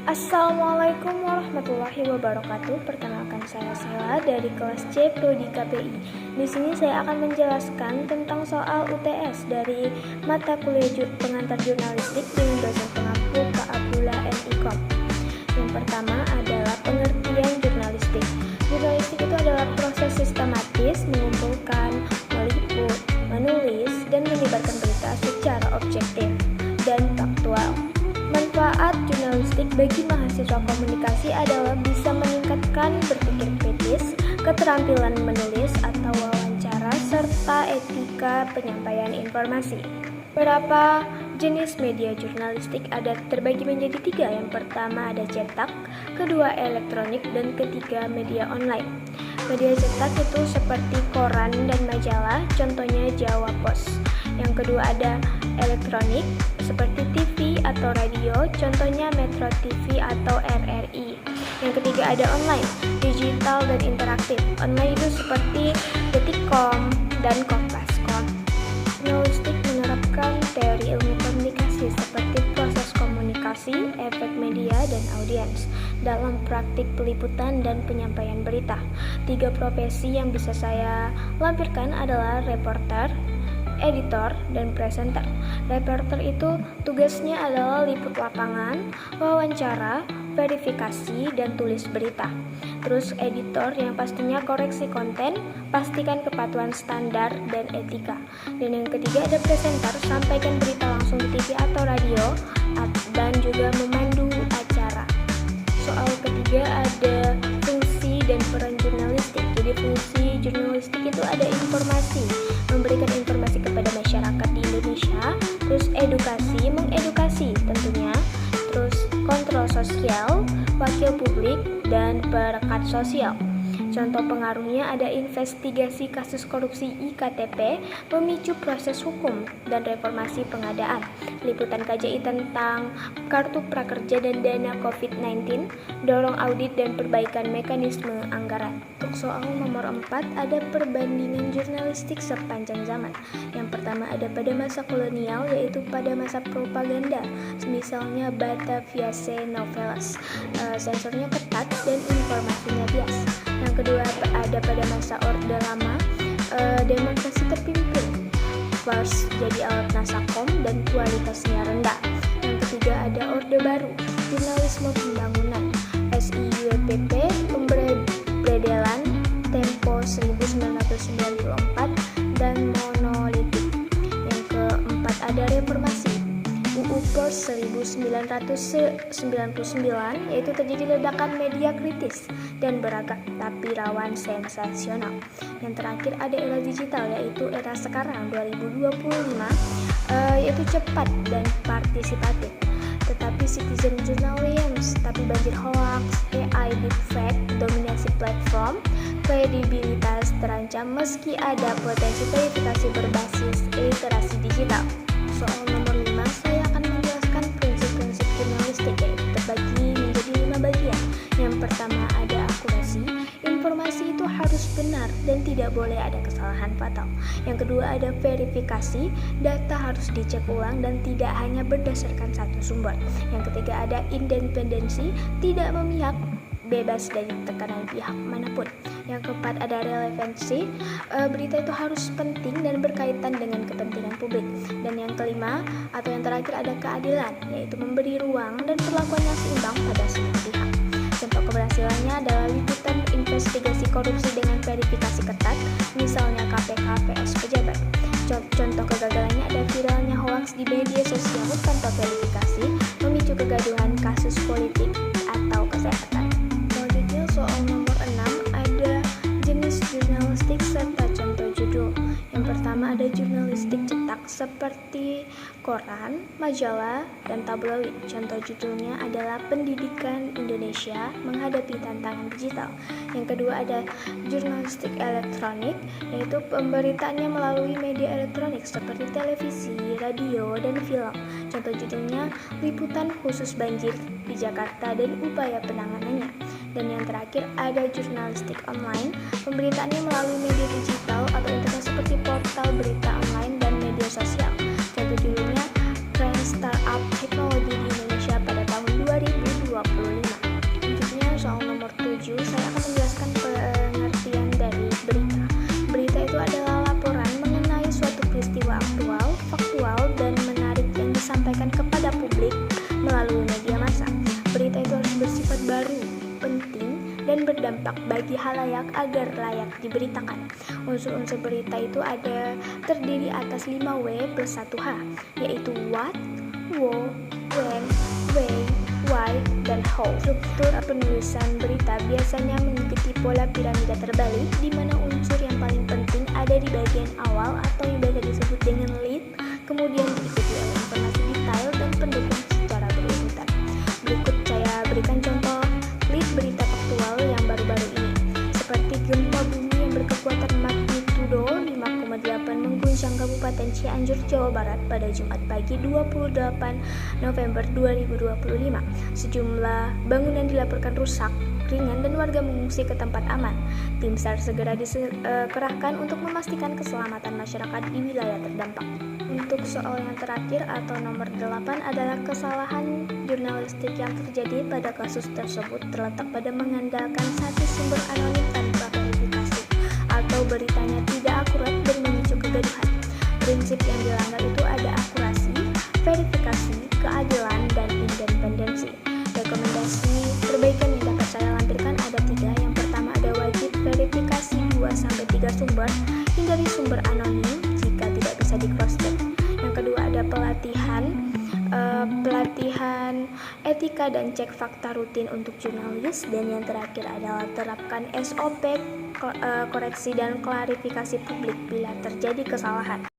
Assalamualaikum warahmatullahi wabarakatuh. Perkenalkan saya Sela dari kelas C Prodi KPI. Di sini saya akan menjelaskan tentang soal UTS dari mata kuliah pengantar jurnalistik dengan dosen pengampu Pak Abdullah M. Ikom. Yang pertama adalah pengertian jurnalistik. Jurnalistik itu adalah proses sistematis mengumpulkan, meliput, menulis, dan menyebarkan berita secara objektif dan faktual. Manfaat jurnalistik bagi mahasiswa komunikasi adalah bisa meningkatkan berpikir kritis, keterampilan menulis atau wawancara, serta etika penyampaian informasi. Beberapa jenis media jurnalistik ada terbagi menjadi 3. Yang pertama ada cetak, kedua elektronik, dan ketiga media online. Media cetak itu seperti koran dan majalah, contohnya Jawa Pos. Yang kedua ada elektronik seperti TV atau radio, contohnya Metro TV atau RRI. Yang ketiga ada online, digital dan interaktif. Online itu seperti Detikcom dan Kompas.com. Jurnalistik menerapkan teori ilmu komunikasi seperti proses komunikasi, efek media, dan audiens dalam praktik peliputan dan penyampaian berita. 3 profesi yang bisa saya lampirkan adalah reporter, editor, dan presenter. Reporter itu tugasnya adalah liput lapangan, wawancara, verifikasi, dan tulis berita. Terus editor yang pastinya koreksi konten, pastikan kepatuhan standar dan etika. Dan yang ketiga ada presenter, sampaikan berita langsung di TV atau radio, dan juga memandu acara. Soal ketiga ada fungsi dan peran jurnalistik. Jadi fungsi jurnalistik itu ada informasi, memberikan informasi kepada masyarakat di Indonesia, terus edukasi, mengedukasi tentunya, terus kontrol sosial, wakil publik, dan perekat sosial. Contoh pengaruhnya ada investigasi kasus korupsi IKTP, memicu proses hukum dan reformasi pengadaan, liputan KJI tentang kartu prakerja dan dana COVID-19, dorong audit dan perbaikan mekanisme anggaran. Untuk soal nomor 4 ada perbandingan jurnalistik sepanjang zaman. Yang pertama ada pada masa kolonial, yaitu pada masa propaganda, misalnya Bataviace Novelas. Sensornya ketat dan informasinya bias. Yang kedua ada pada masa Orde Lama, demokrasi terpimpin, pers jadi alat nasakom dan kualitasnya rendah. Yang ketiga ada Orde Baru, jurnalisme pembangunan, SIUPP, pemberedelan, Tempo 1994, dan monolitik. Yang keempat ada reformasi, UU Pers 1999, yaitu terjadi ledakan media kritis dan beragam tapi rawan sensasional. Yang terakhir ada era digital, yaitu era sekarang 2025, yaitu cepat dan partisipatif. Tetapi citizen journalism, tapi banjir hoax, AI deepfake, dominasi platform, kredibilitas terancam meski ada potensi verifikasi berbasis literasi digital. Soal nomor 5 saya akan menjelaskan prinsip-prinsip jurnalistik, yaitu terbagi menjadi 5 bagian. Yang pertama ada akurasi, informasi itu harus benar dan tidak boleh ada kesalahan fatal. Yang kedua ada verifikasi, data harus dicek ulang dan tidak hanya berdasarkan satu sumber. Yang ketiga ada independensi, tidak memihak, bebas dari tekanan pihak manapun. Yang keempat ada relevansi, berita itu harus penting dan berkaitan dengan kepentingan publik. Dan yang kelima atau yang terakhir ada keadilan, yaitu memberi ruang dan perlakuan yang seimbang pada semua pihak. Contoh keberhasilannya adalah liputan investigasi korupsi dengan verifikasi ketat, misalnya KPK vs pejabat. Contoh kegagalannya ada viralnya hoaks di media sosial tanpa verifikasi, memicu kegaduhan kasus politik atau kesehatan. Selanjutnya soal nomor 6 ada jenis jurnalistik serta contoh judul. Yang pertama ada jurnalistik cetak seperti koran, majalah, dan tabloid. Contoh judulnya adalah Pendidikan Indonesia Menghadapi Tantangan Digital. Yang kedua ada jurnalistik elektronik, yaitu pemberitaannya melalui media elektronik seperti televisi, radio, dan film. Contoh judulnya Liputan Khusus Banjir di Jakarta dan Upaya Penanganannya. Dan yang terakhir ada jurnalistik online, pemberitaannya melalui media digital atau internet seperti portal berita online dan media sosial. Contoh judulnya Tren Startup Teknologi di Indonesia pada tahun 2020. dan berdampak bagi halayak agar layak diberitakan. Unsur-unsur berita itu terdiri atas 5W plus 1H, yaitu what, who, when, where, why, dan how. Struktur penulisan berita biasanya mengikuti pola piramida terbalik, di mana unsur yang paling penting ada di bagian awal atau yang biasa disebut dengan lead, kemudian diikuti oleh informasi detail dan pendukung secara berurutan. Berikut saya berikan contoh lead berita faktual yang baru-baru ini, seperti gempa bumi yang berkekuatan magnitudo 5,8 mengguncang Kabupaten Cianjur, Jawa Barat pada Jumat pagi 28 November 2025. Sejumlah bangunan dilaporkan rusak ringan dan warga mengungsi ke tempat aman. Tim SAR segera dikerahkan untuk memastikan keselamatan masyarakat di wilayah terdampak. Untuk soal yang terakhir atau nomor 8 adalah kesalahan jurnalistik yang terjadi pada kasus tersebut terletak pada mengandalkan satu sumber anonim tanpa verifikasi atau beritanya tidak akurat dan memicu kegaduhan. Prinsip yang dilanggar itu ada akurasi, verifikasi, keadilan, dan independensi. Rekomendasi perbaikan yang dapat saya lampirkan ada 3. Yang pertama ada wajib verifikasi 2-3 sumber, hindari sumber anonim jika tidak bisa di cross check. Yang kedua ada pelatihan etika dan cek fakta rutin untuk jurnalis, dan yang terakhir adalah terapkan SOP koreksi dan klarifikasi publik bila terjadi kesalahan.